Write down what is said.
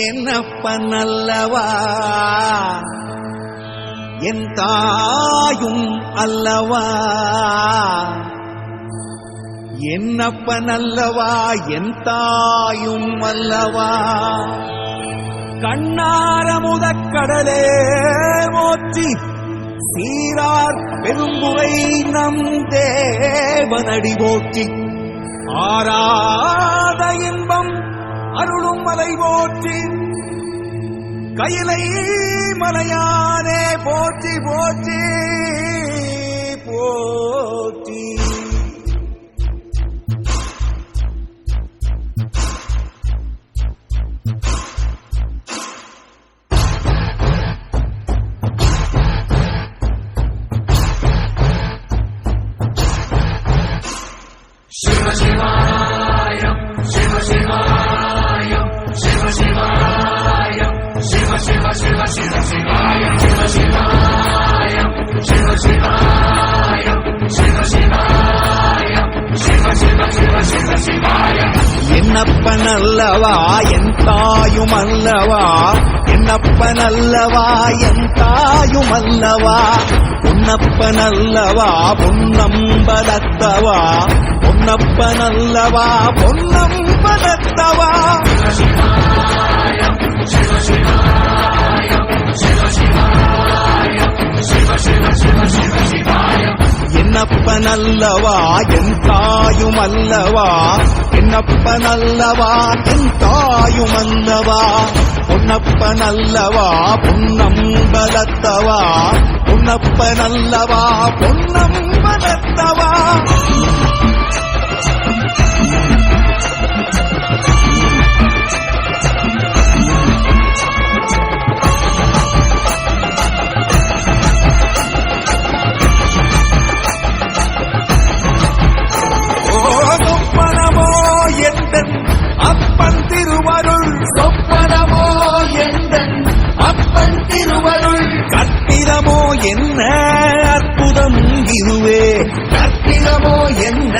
என்னப்பனல்லவா என் தாயும் அல்லவா என்னப்பனல்லவா என் தாயும் அல்லவா கண்ணார முதக்கடலே மோற்றி சீரார் பெரும்புரை நம் தேவனடி போற்றி ஆராத இன்பம் அருளும் மலை போற்றி கையிலை மலையானே போற்றி போற்றி போற்றி Shiva Shivaya, Shiva Shivaya, Shiva Shivaya, Shiva Shiva Shiva Shiva Shivaya, Shiva Shivaya, Shiva Shivaya, Shiva Shivaya, Shiva Shiva Shiva Shiva Shivaya. என்னப்பனல்லவா என் தாயும் அல்லவா என்னப்பனல்லவா என் தாயும் அல்லவா பொன்னப்பனல்லவா பொன்னம்பலத்தவா பொன்னப்பனல்லவா பொன்னம்பலத்தவா Shiva Shivaya, Shiva Shivaya, Shiva Shiva Shiva Shiva Shivaya. என்னப்பனல்லவா என் தாயும் அல்லவா என்னப்பனல்லவா என் தாயும் அல்லவா பொன்னப்பனல்லவா பொன்னம்பலத்தவா பொன்னப்பனல்லவா பொன்னம்பலத்தவா அப்பன் திருவருள் சொப்பனமோ எந்தன் அப்பன் திருவருள் கற்பிதமோ என்ன அற்புதம் இதுவே கற்பிதமோ என்ன